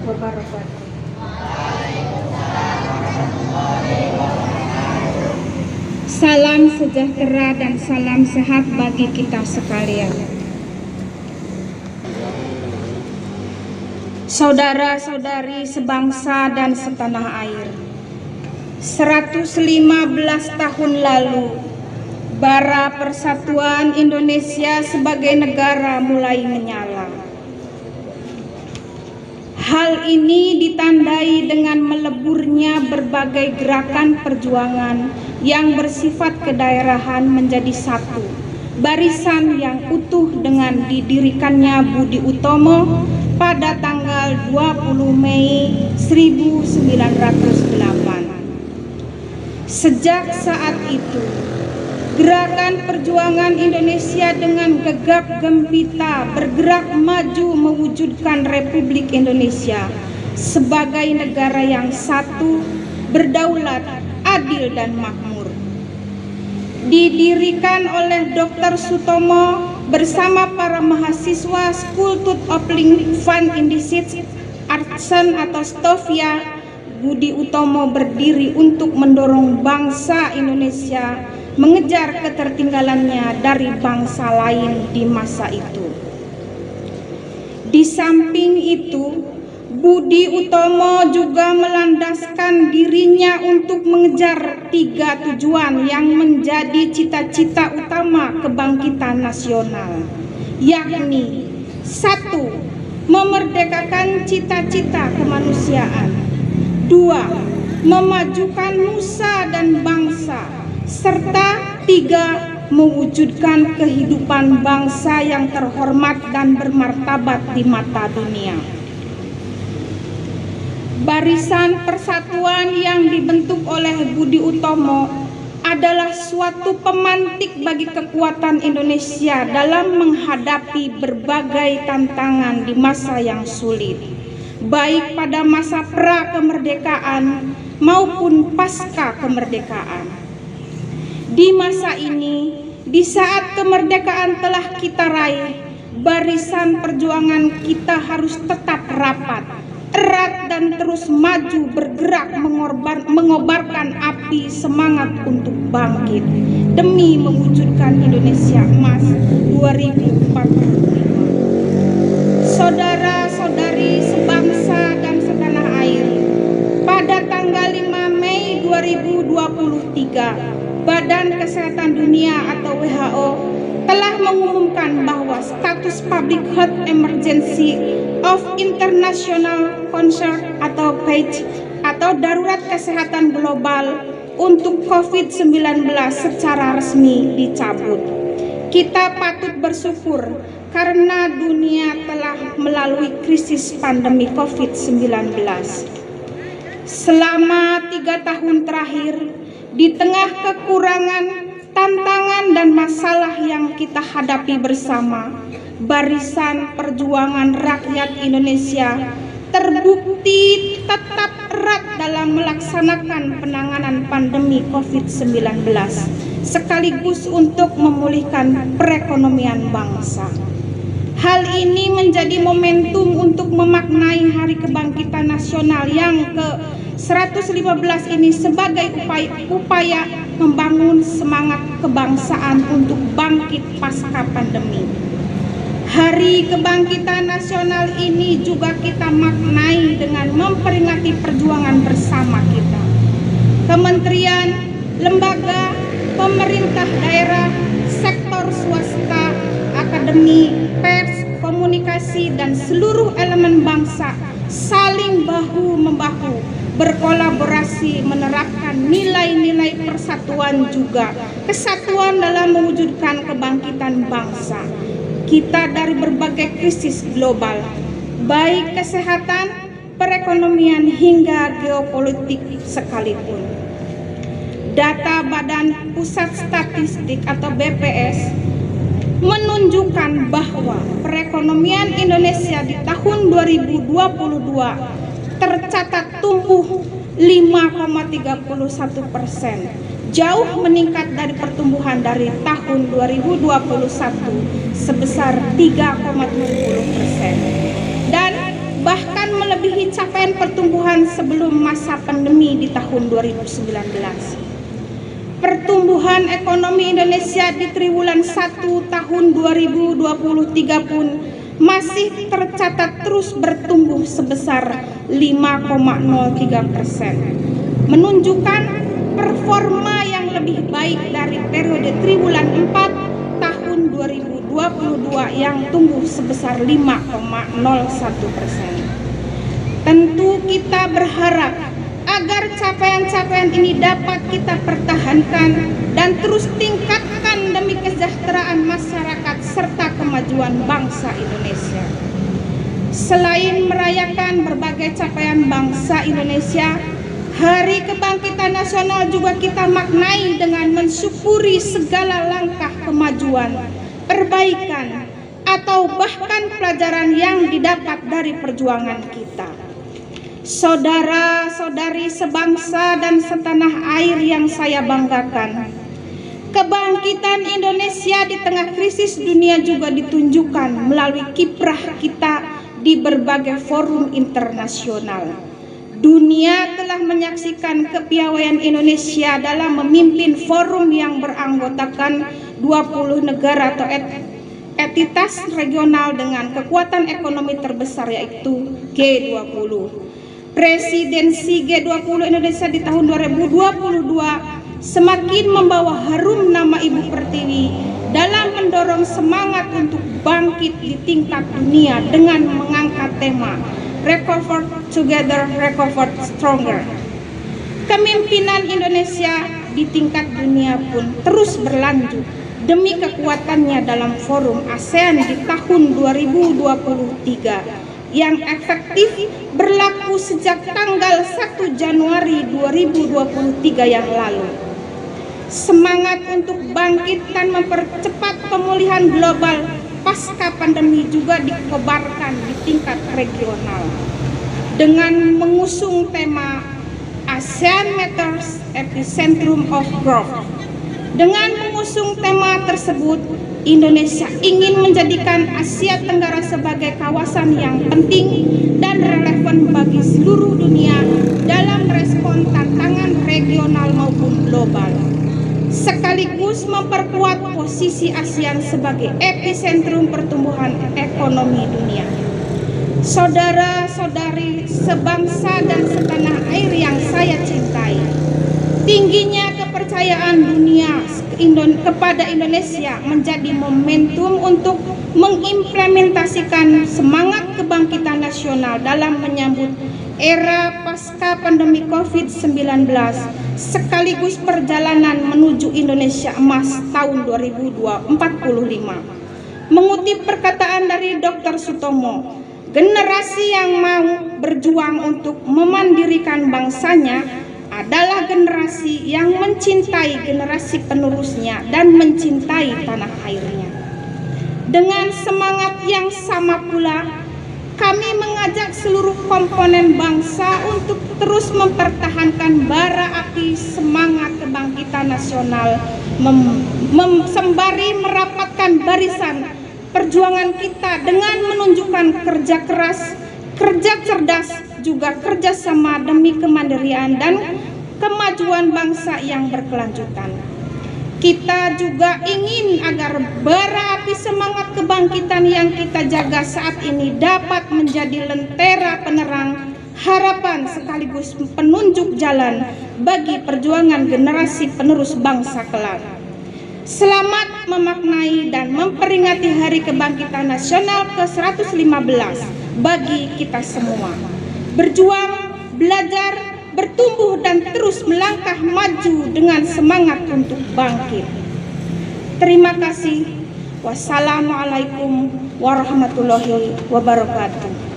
wabarakatuh. Salam sejahtera dan salam sehat bagi kita sekalian. Saudara-saudari sebangsa dan setanah air, 115 tahun lalu, bara persatuan Indonesia sebagai negara mulai menyala. Hal ini ditandai dengan meleburnya berbagai gerakan perjuangan yang bersifat kedaerahan menjadi satu, barisan yang utuh dengan didirikannya Budi Utomo pada tanggal 20 Mei 1908. Sejak saat itu, gerakan perjuangan Indonesia dengan gegap gempita bergerak maju mewujudkan Republik Indonesia sebagai negara yang satu, berdaulat, adil dan makmur. Didirikan oleh Dr. Sutomo bersama para mahasiswa Kultut Opling Fund Indisit Artsen atau Stovia, Budi Utomo berdiri untuk mendorong bangsa Indonesia mengejar ketertinggalannya dari bangsa lain di masa itu. Di samping itu, Budi Utomo juga melandaskan dirinya untuk mengejar 3 tujuan yang menjadi cita-cita utama kebangkitan nasional, yakni 1. Memerdekakan cita-cita kemanusiaan, 2. Memajukan nusa dan bangsa, serta 3. Mewujudkan kehidupan bangsa yang terhormat dan bermartabat di mata dunia. Barisan Persatuan yang dibentuk oleh Budi Utomo adalah suatu pemantik bagi kekuatan Indonesia dalam menghadapi berbagai tantangan di masa yang sulit, baik pada masa pra-kemerdekaan maupun pasca kemerdekaan. Di masa ini, di saat kemerdekaan telah kita raih, barisan perjuangan kita harus tetap rapat, erat dan terus maju bergerak mengobarkan api semangat untuk bangkit demi mewujudkan Indonesia Emas 2045. Saudara-saudari sebangsa dan setanah air, pada tanggal 5 Mei 2023, Badan Kesehatan Dunia atau WHO telah mengumumkan bahwa status Public Health Emergency of International Concern atau PHEIC atau darurat kesehatan global untuk COVID-19 secara resmi dicabut. Kita patut bersyukur karena dunia telah melalui krisis pandemi COVID-19. Selama 3 tahun terakhir, di tengah kekurangan, tantangan dan masalah yang kita hadapi bersama, barisan perjuangan rakyat Indonesia terbukti tetap erat dalam melaksanakan penanganan pandemi COVID-19 sekaligus untuk memulihkan perekonomian bangsa. Hal ini menjadi momentum untuk memaknai Hari Kebangkitan Nasional yang ke-115 ini sebagai upaya membangun semangat kebangsaan untuk bangkit pasca pandemi. Hari Kebangkitan Nasional ini juga kita maknai dengan memperingati perjuangan bersama kita. Kementerian, lembaga, pemerintah daerah, sektor swasta, akademi, pers, komunikasi, dan seluruh elemen bangsa saling bahu-membahu berkolaborasi menerapkan nilai-nilai persatuan juga kesatuan dalam mewujudkan kebangkitan bangsa kita dari berbagai krisis global, baik kesehatan, perekonomian hingga geopolitik sekalipun. Data Badan Pusat Statistik atau BPS menunjukkan bahwa perekonomian Indonesia di tahun 2022 tercatat tumbuh 5,31%, jauh meningkat dari pertumbuhan dari tahun 2021 sebesar 3,70% dan bahkan melebihi capaian bulan sebelum masa pandemi di tahun 2019. Pertumbuhan ekonomi Indonesia di triwulan 1 tahun 2023 pun masih tercatat terus bertumbuh sebesar 5,03%, menunjukkan performa yang lebih baik dari periode triwulan 4 tahun 2022 yang tumbuh sebesar 5,01%. Tentu kita berharap agar capaian-capaian ini dapat kita pertahankan dan terus tingkatkan demi kesejahteraan masyarakat serta kemajuan bangsa Indonesia. Selain merayakan berbagai capaian bangsa Indonesia, Hari Kebangkitan Nasional juga kita maknai dengan mensyukuri segala langkah kemajuan, perbaikan, atau bahkan pelajaran yang didapat dari perjuangan kita. Saudara-saudari sebangsa dan setanah air yang saya banggakan, kebangkitan Indonesia di tengah krisis dunia juga ditunjukkan melalui kiprah kita di berbagai forum internasional. Dunia telah menyaksikan kepiawaian Indonesia dalam memimpin forum yang beranggotakan 20 negara atau entitas regional dengan kekuatan ekonomi terbesar, yaitu G20. Presidensi G20 Indonesia di tahun 2022 semakin membawa harum nama Ibu Pertiwi dalam mendorong semangat untuk bangkit di tingkat dunia dengan mengangkat tema Recover Together, Recover Stronger. Kepemimpinan Indonesia di tingkat dunia pun terus berlanjut demi kekuatannya dalam forum ASEAN di tahun 2023 yang efektif berlaku sejak tanggal 1 Januari 2023 yang lalu. Semangat untuk bangkit dan mempercepat pemulihan global pasca pandemi juga dikobarkan di tingkat regional dengan mengusung tema ASEAN Matters Epicentrum of Growth. Dengan mengusung tema tersebut, Indonesia ingin menjadikan Asia Tenggara sebagai kawasan yang penting dan relevan bagi seluruh dunia dalam respon tantangan regional maupun global, sekaligus memperkuat posisi ASEAN sebagai epicentrum pertumbuhan ekonomi dunia. Saudara-saudari sebangsa dan setanah air yang saya cintai, tingginya kepercayaan dunia kepada Indonesia menjadi momentum untuk mengimplementasikan semangat kebangkitan nasional dalam menyambut era pasca pandemi COVID-19 sekaligus perjalanan menuju Indonesia Emas tahun 2045. Mengutip perkataan dari Dr. Sutomo, generasi yang mau berjuang untuk memandirikan bangsanya adalah generasi yang mencintai generasi penerusnya dan mencintai tanah airnya. Dengan semangat yang sama pula, kami mengajak seluruh komponen bangsa untuk terus mempertahankan bara api semangat kebangkitan nasional, sembari merapatkan barisan perjuangan kita dengan menunjukkan kerja keras, kerja cerdas, juga kerjasama demi kemandirian dan kemajuan bangsa yang berkelanjutan. Kita juga ingin agar bara api semangat kebangkitan yang kita jaga saat ini dapat menjadi lentera penerang harapan sekaligus penunjuk jalan bagi perjuangan generasi penerus bangsa kelak. Selamat memaknai dan memperingati Hari Kebangkitan Nasional ke-115 bagi kita semua. Berjuang, belajar, bertumbuh dan terus melangkah maju dengan semangat untuk bangkit. Terima kasih. Wassalamualaikum warahmatullahi wabarakatuh.